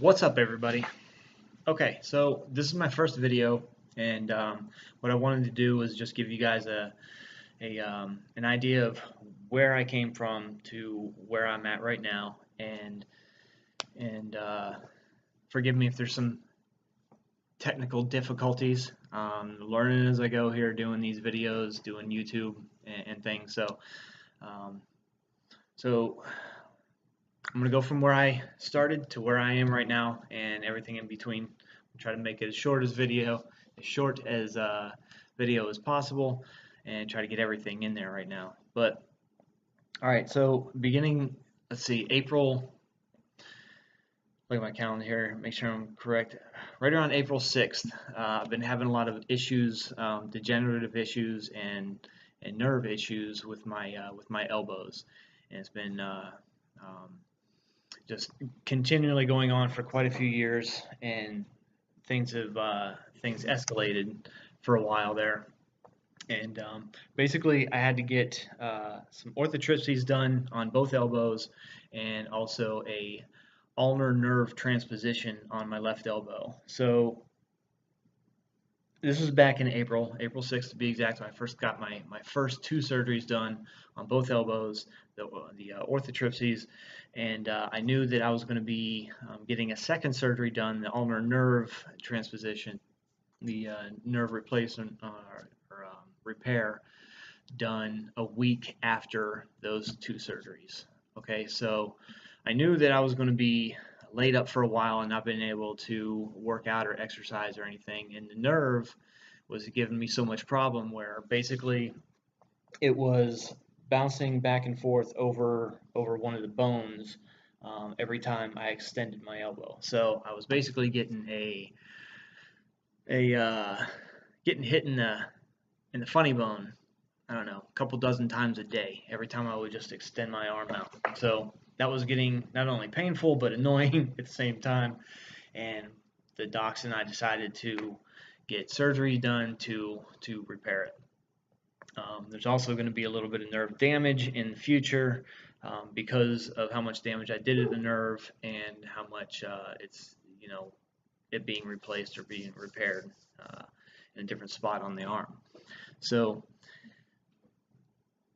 What's up, everybody? Okay, so this is my first video, and what I wanted to do was just give you guys an idea of where I came from to where I'm at right now, and forgive me if there's some technical difficulties. Learning as I go here, doing these videos, doing YouTube and things. Um, so I'm gonna go from where I started to where I am right now and everything in between. Try to make it as short as video as possible, and try to get everything in there right now. But all right, so beginning, let's see, April. Look at my calendar here, make sure I'm correct. Right around April 6th, I've been having a lot of issues, degenerative issues and nerve issues with my elbows, and it's been just continually going on for quite a few years, and things escalated for a while there. And basically, I had to get some orthotripsies done on both elbows, and also a ulnar nerve transposition on my left elbow. So this was back in April 6th to be exact, when I first got my first two surgeries done on both elbows, the orthotripsies, and I knew that I was going to be getting a second surgery done, the ulnar nerve transposition, the nerve replacement or repair, done a week after those two surgeries. Okay, so I knew that I was going to be laid up for a while and not being able to work out or exercise or anything, and the nerve was giving me so much problem where basically it was bouncing back and forth over one of the bones every time I extended my elbow. So I was basically getting getting hit in the funny bone, I don't know, a couple dozen times a day every time I would just extend my arm out. So that was getting not only painful but annoying at the same time. And the docs and I decided to get surgery done to repair it. There's also going to be a little bit of nerve damage in the future because of how much damage I did to the nerve and how much it's, it being replaced or being repaired in a different spot on the arm. So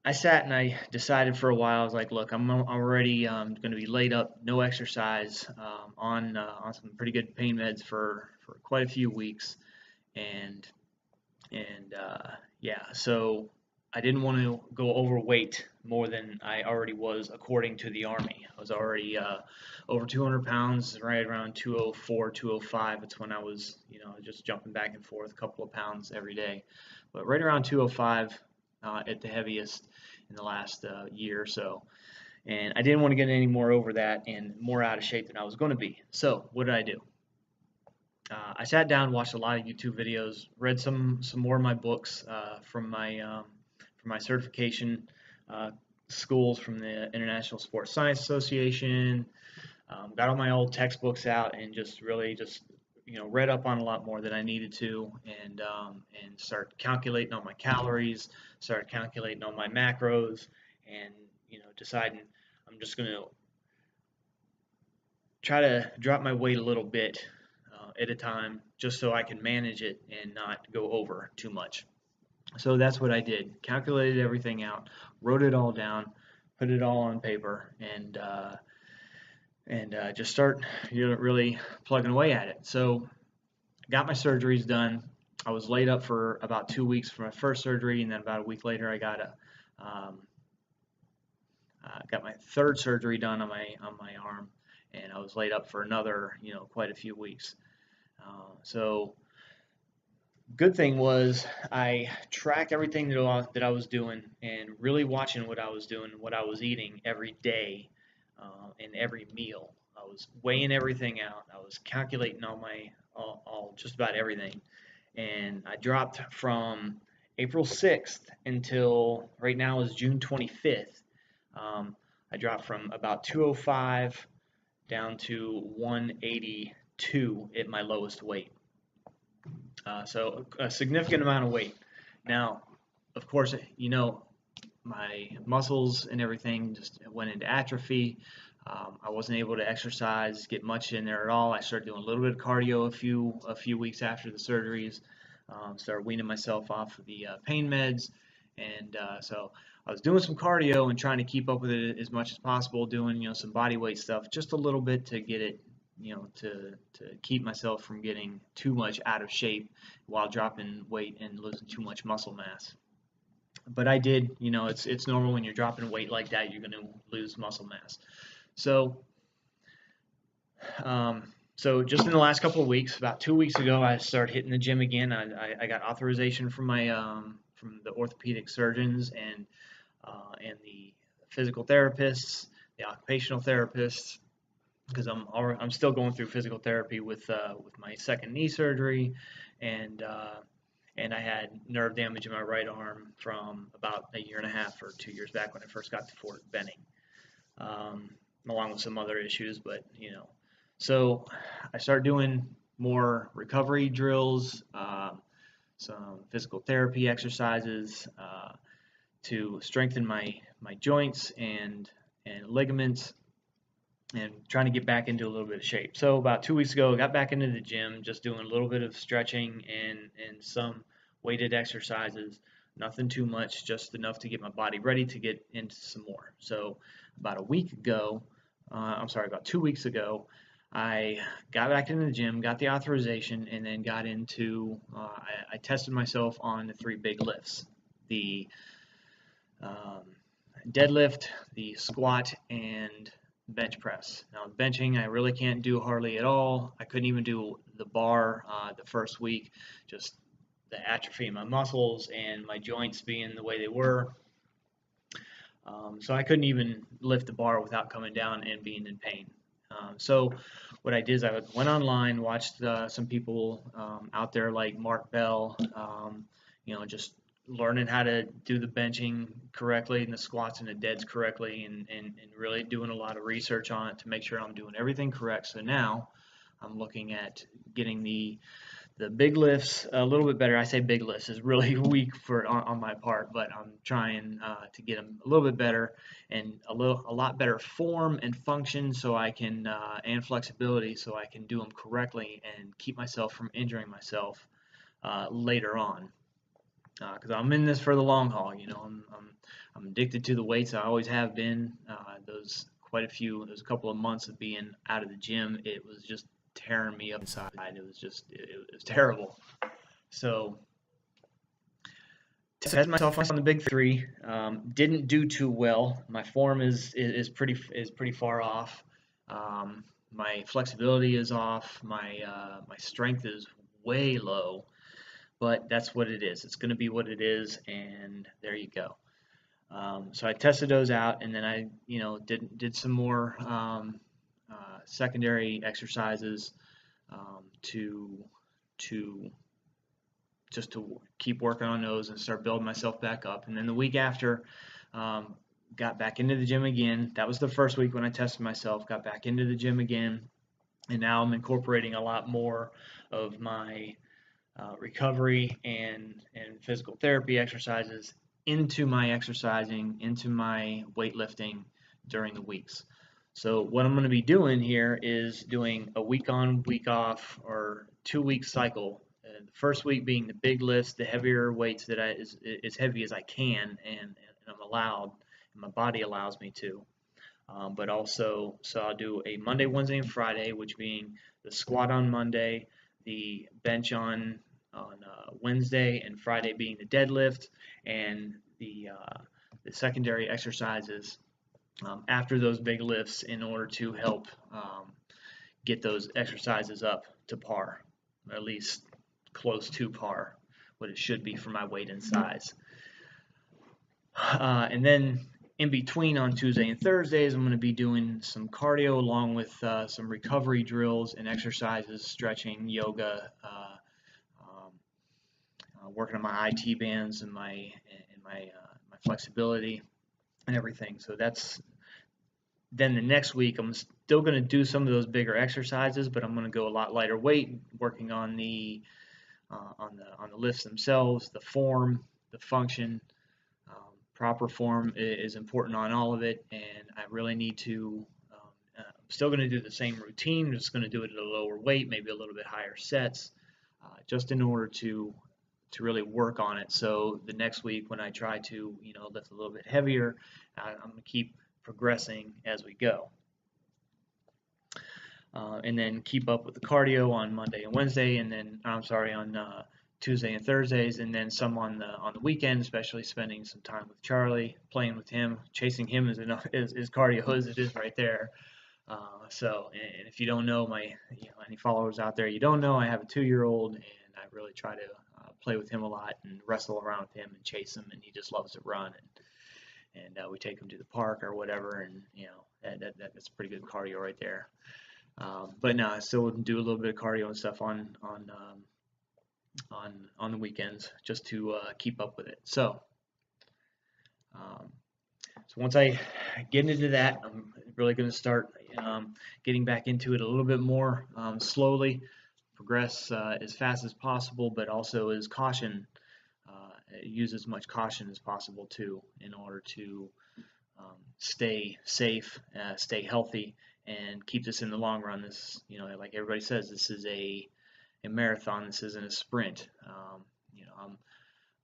I sat and I decided for a while. I was like, look, I'm already going to be laid up, no exercise, on some pretty good pain meds for quite a few weeks, and yeah, so I didn't want to go overweight more than I already was according to the Army. I was already over 200 pounds, right around 204, 205. It's when I was, just jumping back and forth a couple of pounds every day, but right around 205 at the heaviest in the last year or so. And I didn't want to get any more over that and more out of shape than I was going to be. So what did I do? I sat down, watched a lot of YouTube videos, read some more of my books from my certification schools from the International Sports Science Association. Got all my old textbooks out and just really read up on a lot more than I needed to, and start calculating all my calories, start calculating all my macros, and deciding I'm just going to try to drop my weight a little bit at a time, just so I can manage it and not go over too much. So that's what I did. Calculated everything out, wrote it all down, put it all on paper, and just start really plugging away at it. So got my surgeries done. I was laid up for about 2 weeks for my first surgery, and then about a week later I got my third surgery done on my arm, and I was laid up for another quite a few weeks. So good thing was I tracked everything that I was doing, and really watching what I was doing, what I was eating every day, and every meal. I was weighing everything out. I was calculating all just about everything, and I dropped from April 6th until right now is June 25th. I dropped from about 205 down to 182 at my lowest weight. So a significant amount of weight. Now, of course, my muscles and everything just went into atrophy. I wasn't able to exercise, get much in there at all. I started doing a little bit of cardio a few weeks after the surgeries. Started weaning myself off of the pain meds, and so I was doing some cardio and trying to keep up with it as much as possible, doing some body weight stuff, just a little bit to get it, to keep myself from getting too much out of shape while dropping weight and losing too much muscle mass. But I did, it's normal when you're dropping weight like that, you're going to lose muscle mass. So, so just in the last couple of weeks, about 2 weeks ago, I started hitting the gym again. I got authorization from from the orthopedic surgeons and the physical therapists, the occupational therapists, because I'm still going through physical therapy with my second knee surgery, and and I had nerve damage in my right arm from about a year and a half or 2 years back when I first got to Fort Benning, um, along with some other issues. But so I started doing more recovery drills, some physical therapy exercises to strengthen my joints and ligaments, and trying to get back into a little bit of shape. So about 2 weeks ago, I got back into the gym, just doing a little bit of stretching and some weighted exercises. Nothing too much, just enough to get my body ready to get into some more. So about a week ago, about 2 weeks ago, I got back into the gym, got the authorization, and then got into, I tested myself on the 3 big lifts: the um, deadlift, the squat, and bench press. Now, benching, I really can't do hardly at all. I couldn't even do the bar the first week, just the atrophy in my muscles and my joints being the way they were. So I couldn't even lift the bar without coming down and being in pain. So what I did is I went online, watched some people out there like Mark Bell, just learning how to do the benching correctly and the squats and the deads correctly, and really doing a lot of research on it to make sure I'm doing everything correct. So now I'm looking at getting the big lifts a little bit better. I say big lifts is really weak on my part, but I'm trying to get them a little bit better and a lot better form and function, so I can and flexibility, so I can do them correctly and keep myself from injuring myself later on. Because I'm in this for the long haul. I'm addicted to the weights. I always have been. Those a couple of months of being out of the gym, it was just tearing me up inside. It was terrible. So tested myself on the big 3. Didn't do too well. My form is pretty far off. My flexibility is off. My strength is way low. But that's what it is. It's going to be what it is, and there you go. So I tested those out, and then I, did some more secondary exercises to just to keep working on those and start building myself back up. And then the week after, got back into the gym again. That was the first week when I tested myself. Got back into the gym again, and now I'm incorporating a lot more of my recovery and physical therapy exercises into my exercising, into my weightlifting during the weeks. So what I'm going to be doing here is doing a week on, week off, or 2-week cycle. The first week being the big lifts, the heavier weights that as heavy as I can, and I'm allowed, and my body allows me to. But also, so I'll do a Monday, Wednesday, and Friday, which being the squat on Monday, the bench on Wednesday, and Friday being the deadlift, and the secondary exercises after those big lifts, in order to help get those exercises up to par, or at least close to par, what it should be for my weight and size. And then in between, on Tuesday and Thursdays, I'm going to be doing some cardio along with some recovery drills and exercises, stretching, yoga, working on my IT bands and my flexibility and everything. So that's then the next week. I'm still going to do some of those bigger exercises, but I'm going to go a lot lighter weight, working on the lifts themselves, the form, the function. Proper form is important on all of it, and I really need to still going to do the same routine, just going to do it at a lower weight, maybe a little bit higher sets, just in order to really work on it. So the next week when I try to, lift a little bit heavier, I'm going to keep progressing as we go. And then keep up with the cardio on Monday and Wednesday, and then I'm sorry, on Tuesday and Thursdays, and then some on the weekend, especially spending some time with Charlie, playing with him, chasing him is cardio as it is right there. So, and if you don't know any followers out there, you don't know, I have a 2-year-old, and I really try to play with him a lot and wrestle around with him and chase him, and he just loves to run. And we take him to the park or whatever, and that's pretty good cardio right there. But no, I still do a little bit of cardio and stuff on the weekends just to keep up with it. So once I get into that, I'm really going to start getting back into it a little bit more slowly, progress as fast as possible, but also as caution, use as much caution as possible too, in order to stay safe, stay healthy, and keep this in the long run. This, like everybody says, this is a marathon. This isn't a sprint. I'm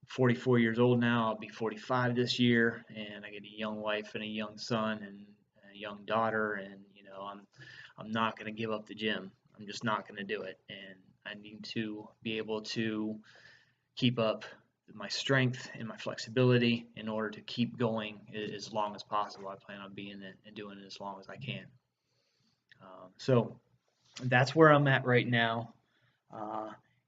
44 years old now. I'll be 45 this year, and I get a young wife and a young son and a young daughter, and I'm not going to give up the gym. I'm just not going to do it, and I need to be able to keep up my strength and my flexibility in order to keep going as long as possible. I plan on being it and doing it as long as I can. So that's where I'm at right now.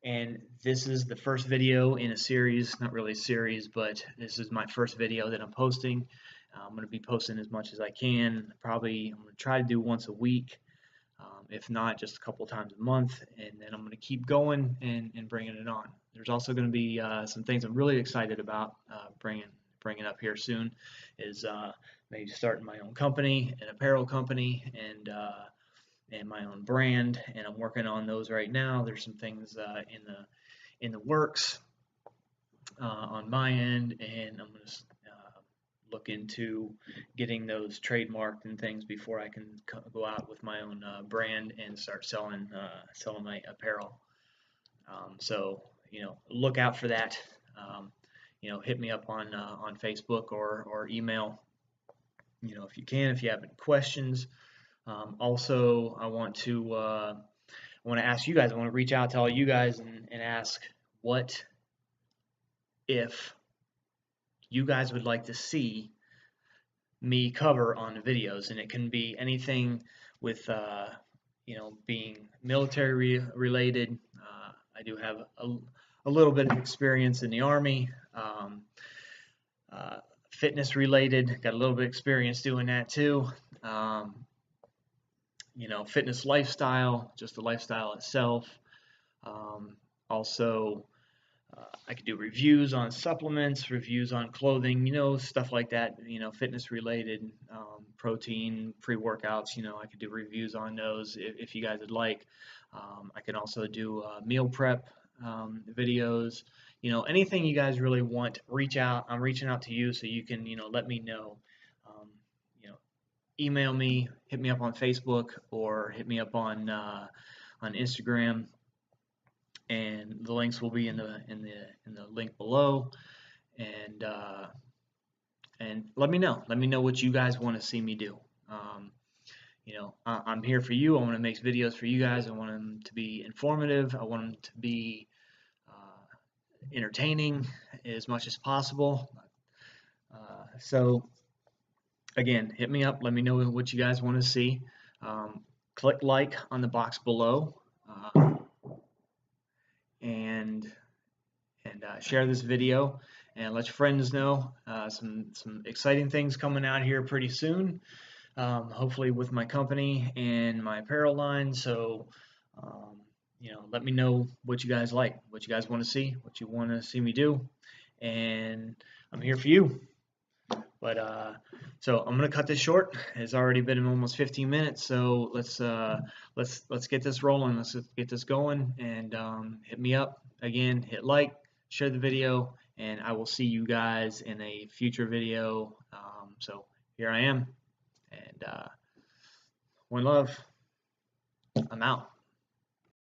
And this is the first video in a series, not really a series, but this is my first video that I'm posting. I'm going to be posting as much as I can. I'm going to try to do once a week, if not just a couple times a month, and then I'm going to keep going and bringing it on. There's also going to be some things I'm really excited about bringing up here soon, is maybe starting my own company, an apparel company, and my own brand, and I'm working on those right now. There's some things in the works on my end, and I'm going to look into getting those trademarked and things before I can go out with my own brand and start selling my apparel. So look out for that. Hit me up on Facebook or email. If you can, if you have any questions. Also, I want to ask you guys. I want to reach out to all you guys and ask, what if you guys would like to see me cover on the videos? And it can be anything with being military related. I do have a little bit of experience in the Army. Fitness related, got a little bit of experience doing that too. Fitness lifestyle, just the lifestyle itself. Also, I could do reviews on supplements, reviews on clothing, stuff like that, fitness related, protein, pre-workouts, I could do reviews on those if you guys would like. I can also do meal prep videos, anything you guys really want, reach out. I'm reaching out to you so you can, let me know. Email me, hit me up on Facebook, or hit me up on Instagram, and the links will be in the link below. And let me know what you guys want to see me do. I'm here for you. I want to make videos for you guys. I want them to be informative. I want them to be entertaining as much as possible. So again, hit me up. Let me know what you guys want to see. Click like on the box below, and share this video, and let your friends know. Some exciting things coming out here pretty soon. Hopefully with my company and my apparel line. So let me know what you guys like, what you guys want to see, what you want to see me do, and I'm here for you. But so I'm gonna cut this short. It's already been almost 15 minutes, so let's get this rolling. Let's get this going, and hit me up again. Hit like, share the video, and I will see you guys in a future video. So here I am, and One love. I'm out.